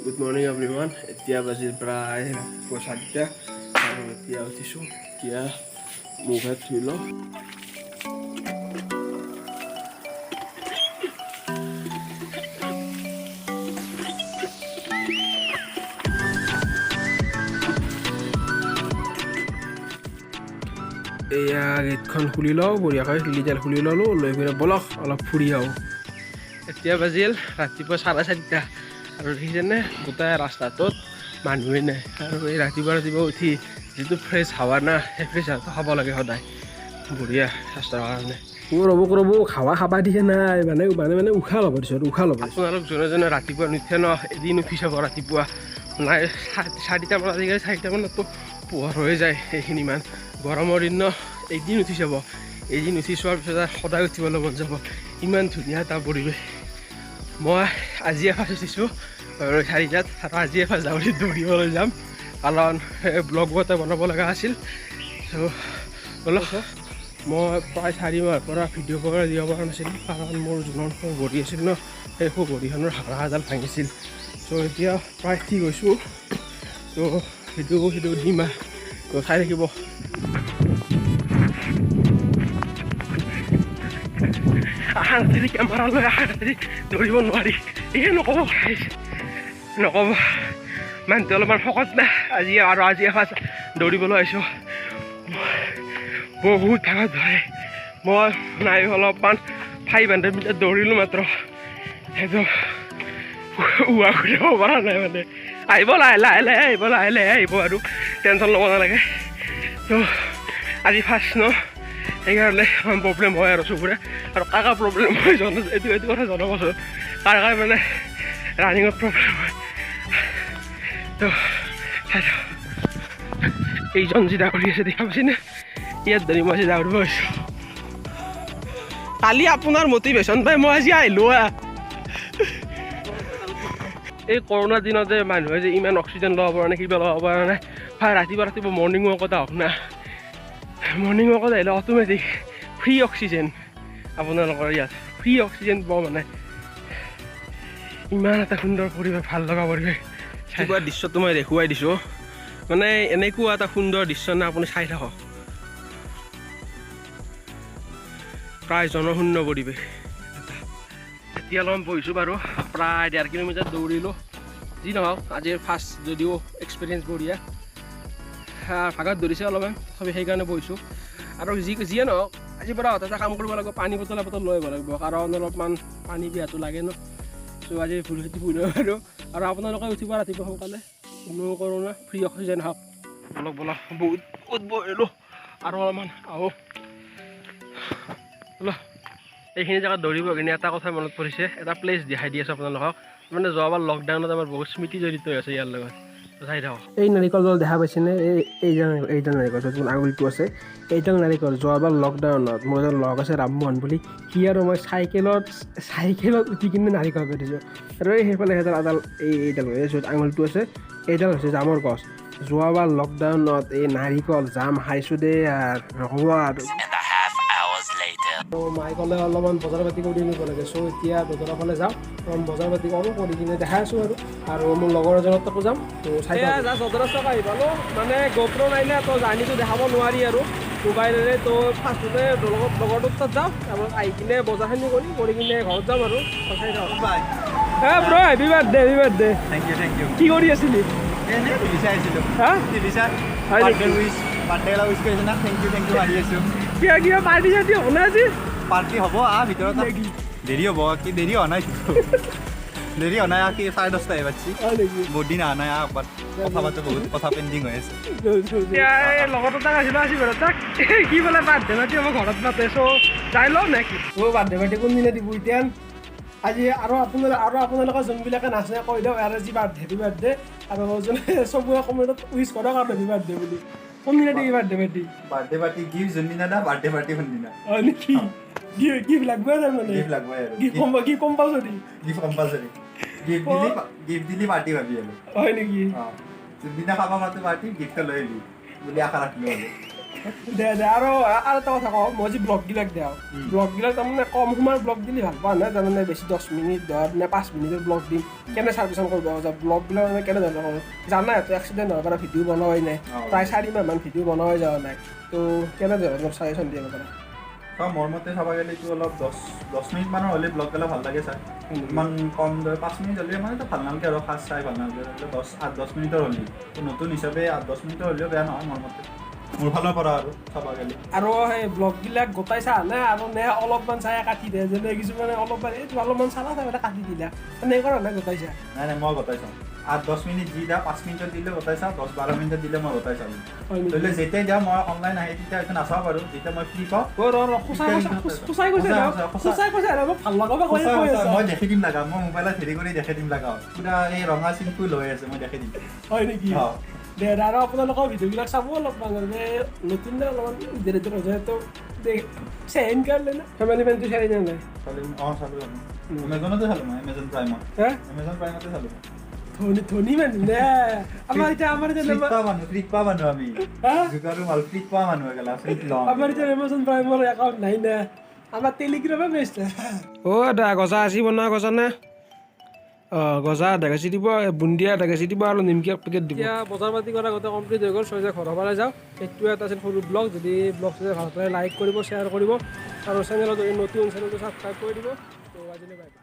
Good morning everyone. এতিয়া বাজিল প্ৰায় 7টা আৰু এতিয়া উঠিছোঁ। এতিয়া মুখ হাত ধুই লওঁ। এয়া গেটখন খুলি লওঁ, বঢ়িয়াকৈ লিজাল খুলি ল'লোঁ, লৈ পিনে বলক অলপ ফুৰি আহোঁ। এতিয়া বাজিল ৰাতিপুৱা 4:30 আৰু দেখিছেনে গোটেই ৰাস্তাটোত মানুহে নাই। আৰু এই ৰাতিপুৱা উঠি যিটো ফ্ৰেছ হাৱা না, সেই ফ্ৰেছ হাৱাটো খাব লাগে সদায়, বঢ়িয়া স্বাস্থ্যৰ কাৰণে। ৰ'ব খাৱা খাবা দিয়ে নাই, মানে উশাহ ল'ব দিছোঁ, উশাহ ল'ব। আপোনালোক যোনে ৰাতিপুৱা নুঠে ন, এদিন উঠি চাব ৰাতিপুৱা নাই 4টামান, আজিকালি 4টামানতো পোহৰ হৈ যায়। এইখিনিমান গৰমৰ দিন ন, এদিন উঠি চাব, এদিন উঠি চোৱাৰ পিছত সদায় উঠিবলৈ মন যাব। ইমান ধুনীয়া এটা পৰিৱেশ। মই আজি এফাজ উঠিছোঁ 4টাত আৰু আজি এফাজ দৌৰিবলৈ যাম, কাৰণ ব্লগ এটা বনাব লগা আছিল। চ' বলক, মই প্ৰায় 4 মাহৰ পৰা ভিডিঅ' পৰা দিব পৰা নাছিলোঁ, কাৰণ মোৰ যোনখন ঘড়ী আছিল ন, সেই ঘড়ীখনৰ হাড়াডাল ভাঙিছিল। চ' এতিয়া প্ৰায় ঠিক হৈছোঁ। ত' সেইটো দিম আৰু চাই থাকিব। কেমেৰা লৈ দৌৰিব নোৱাৰি, এই নক'ব মানুহটো অলপমান শকত না, আজি এফাজ দৌৰিবলৈ আহিছোঁ। বহুত ভাগত ধৰে। মই নাই অলপমান 500 মিটাৰ দৌৰিলোঁ মাত্ৰ, সেইটো উৱা ঘূৰিব পৰা নাই। মানে আহিব লাহে আহিব আৰু টেনশ্যন ল'ব নালাগে। ত' আজি ফাৰ্ষ্ট ন, সেইকাৰণে প্ৰব্লেম হয় আৰু চবৰে। আৰু কাৰ প্ৰব্লেম হয় এইটো কথা জনাবচোন, কাৰ মানে ৰানিঙত প্ৰব্লেম হয়। ত' এইজন যি দৌৰি আছে দেখা পাইছেনে, ইয়াত ধৰি মই আজি দৌৰিব আহিছোঁ। কালি আপোনাৰ মটিভেশ্যন পাই মই আজি আহিলোঁ। এই কৰোণাৰ দিনত যে মানুহে যে ইমান অক্সিজেন ল'ব পৰা নাই, কিবা ল'ব পৰা নাই, ৰাতিপুৱা মৰ্ণিং ৱাকত আহক না। মৰ্ণিং ৱাকত আহিলে অট'মেটিক ফ্ৰী অক্সিজেন, আপোনালোকৰ ইয়াত ফ্ৰী অক্সিজেন পাব। মানে ইমান এটা সুন্দৰ পৰিৱেশ, ভাল লগা পৰিৱেশ। এনেকুৱা দৃশ্যটো মই দেখুৱাই দিছোঁ, মানে এনেকুৱা এটা সুন্দৰ দৃশ্য না, আপুনি চাই থাকক। প্ৰায় জনশূন্য পৰিৱেশ। এতিয়া অলপমান বহিছোঁ বাৰু, প্ৰায় 1.5 কিলোমিটাৰ দৌৰিলোঁ। যি নহওক আজিৰ ফাৰ্ষ্ট যদিও এক্সপিৰিয়েঞ্চ বঢ়িয়া, ভাগত ধৰিছে অলপমান, তথাপি সেইকাৰণে বহিছোঁ। আৰু যিয়ে নহওক আজিৰ পৰা এটা কাম কৰিব লাগিব, পানী বটল লৈ আহিব লাগিব, কাৰণ অলপমান পানী পিয়াহটো লাগে ন। চ' আজি ভুল আৰু আপোনালোকে উঠিব ৰাতিপুৱা সোনকালে, কোনো কৰোণা ফ্ৰী অক্সিজেন হওক। বলক বহুত বহিলোঁ আৰু অলপমান আহোঁ। এইখিনি জেগাত দৌৰিব কিনে এটা কথা মনত পৰিছে, এটা প্লেচ দেখাই দি আছোঁ আপোনালোকক। মানে যোৱাবাৰ লকডাউনত আমাৰ বহুত স্মৃতি জড়িত হৈ আছে ইয়াৰ লগত, চাই থাকক। এই নাৰিকলডাল দেখা পাইছেনে, এইডাল নাৰিকল যোন আঙুলিটো আছে, এইডাল নাৰিকল যোৱাবাৰ লকডাউনত মোৰ এজন লগ আছে ৰামমোহন বুলি, সি আৰু মই চাইকেলত উঠি কিনে নাৰিকল কাটিছোঁ। আৰু সেইফালে এডাল এইডাল য'ত আঙুলিটো আছে, এইডাল হৈছে জামৰ গছ। যোৱাবাৰ লকডাউনত এই নাৰিকল জাম খাইছোঁ দেই, নক'ব আৰু। মায়ে ক'লে অলপমান বজাৰ পাতি কৰি নিব লাগে। চ' এতিয়া বজাৰৰ ফালে যাওঁ, বজাৰ পাতি কৰোঁ, কৰি কিনে দেখাই আছোঁ আৰু মোৰ লগৰ এজনৰ তাতো যাম। ত' চাই যথেষ্ট আহি পালোঁ, মানে গোপ্ৰ নাইলে তো জাৰ্ণিটো দেখাব নোৱাৰি আৰু মোবাইলেৰে। তো ফাৰ্ষ্টতে লগৰটোৰ তাত যাওঁ, তাৰপিছত আহি কিনে বজাৰখিনি কৰি কিনে ঘৰত যাম আৰু চাই যাওঁ। Bro happy birthday. Thank you. কি কৰি আছিলি? এনেই টিভি চাই আছিলোঁ। বাৰ্থডে উইচ কৰিছে না, থেংক ইউ আহি আছোঁ। কিবা পাৰ্টি চাৰ্টি হ'ব না আজি? পাৰ্টি হ'ব ভিতৰত, দেৰি হ'ব কি, দেৰি হোৱা নাই দেৰি হোৱা নাই কি 10:30 বাজছি। বহুত দিন অহা নাই, একবাৰ কথা পাতো, বহুত কথা পেণ্ডিং হৈ আছে। লগতো তাক আহিব তাক কি বোলে বাৰ্থডে পাৰ্টি আমাৰ ঘৰত পাতে, চ' যাই লওঁ নে কি? বাৰ্থডে পাৰ্টি কোনদিনা দিব এতিয়া আজি? আৰু আপোনালোকৰ যোনবিলাকে নাচে কৈ দিয়ক আৰু আজি হেপী বাৰ্থডে, আৰু চবৰে কমেণ্টত উইচ কৰক আৰু হেপী বাৰ্থডে বুলি। কোনদিনা দিবি বাৰ্থডে পাৰ্টি? গিফ্ট যোনদিনা না, বাৰ্থডে পাৰ্টি কোনদিনা। হয় নেকি? গিফ্ট লাগবই তাৰমানে? গিফ্ট লাগবই আৰু। Gift compulsory? গিফ্ট দিলি পাৰ্টি ভাবি আৰু। হয় নেকি? যোনদিনা খাবা মাতো পাৰ্টি, গিফ্টটো লৈ আহিবি বুলি আশা ৰাখিলোঁ আৰু। দে আৰু এটা কথা কওঁ মই যে ব্লগবিলাক দিওঁ ব্লগবিলাক তাৰমানে কম সময়ৰ ব্লগ দিলে ভাল পোৱা নাই তাৰমানে বেছি 10 মিনিট 10 নে 5 মিনিটৰ ব্লগ দিম কেনে চাৰ্ভিচন কৰিব যাওঁ ব্লগবিলাক মানে কেনেধৰণৰ কৰোঁ জানাই তো এক্সিডেণ্ট হোৱাৰ পৰা ভিডিঅ' বনোৱাই নাই প্ৰায় 4 মাহমান ভিডিঅ' বনোৱাই যোৱা নাই তো কেনেধৰণৰ চাজেশ্যন দিব পাৰা মোৰ মতে চাব গ'লে এইটো অলপ 10 মিনিটমানৰ হ'লে ব্লগবিলাক ভাল লাগে চাই ইমান কম 5 মিনিট হ'লে মানে ভাল নালাগে আৰু ফাৰ্ষ্ট চাই ভাল নালাগে 8-10 মিনিটৰ হ'লে নতুন হিচাপে 8-10 মিনিটৰ হ'লেও বেয়া নহয় মোৰ মতে মোৰ ফালৰ পৰা আৰু চাব গ'লে আৰু সেই ব্লগবিলাক গোটাই চা নে আৰু নে অলপমান চাই কাটি দিয়ে যেনে কিছুমানে অলপমান চালা চাই কাটি দিলা এনেকুৱা ধৰণে গোটাইছা নাই মই গোটাই চাওঁ 8-10 মিনিট দি দিয়া 5 মিনিটত দিলে গোটাই চাওঁ 10-12 মিনিটত দিলে মই গোটাই চাওঁ ধৰি লওক যেতিয়াই দিয়া মই অনলাইন আহে তেতিয়া এইটো নাচাওঁ বাৰু যেতিয়া মই ফ্ৰী পাওঁ মই দেখি দিম লগা মই মোবাইলত হেৰি কৰি দেখি দিম লগা পুৰা এই ৰঙা চিনটো লৈ আছে মই দেখি দিম হয় নেকি দে আৰু আপোনালোকৰ ভিডিঅ'বিলাক চাব অলপমান নতুন অলপমান যিহেতু চেইন কাৰণে না ফেমিলি মেনটো চাই নে নাই চালোঁ এমেজনতে চালোঁ মই এমেজন প্ৰাইমত এমেজন প্ৰাইমতে চালোঁ ধনী মানুহ নে আমাৰ এতিয়া ফ্ৰীত পোৱা মানুহ আমি জোগাৰো মাল ফ্ৰীত পোৱা মানুহ একেলা ফ্ৰীত লওঁ আমাৰ এতিয়া এমাজন প্ৰাইমৰ একাউণ্ট নাই নে আমাৰ টেলিগ্ৰামে বেষ্ট দা গজা আজি বনোৱা গজা নে গজা আধা কেজি দিব বুন্দিয়া আধা কেজি দিব আৰু নিমকি 1 পেকেট দিব এতিয়া বজাৰ পাতি কৰা গোটেই কমপ্লিট হৈ গ'ল ঘৰৰ পৰা যাওঁ সেইটো এটা আছিল সৰু ব্লগ যদি ব্লগ ভাল পালে লাইক কৰিব শ্বেয়াৰ কৰিব আৰু চেনেলত নতুন চেনেলটো ছাবস্ক্ৰাইব কৰি দিব তো আজিলৈ বাই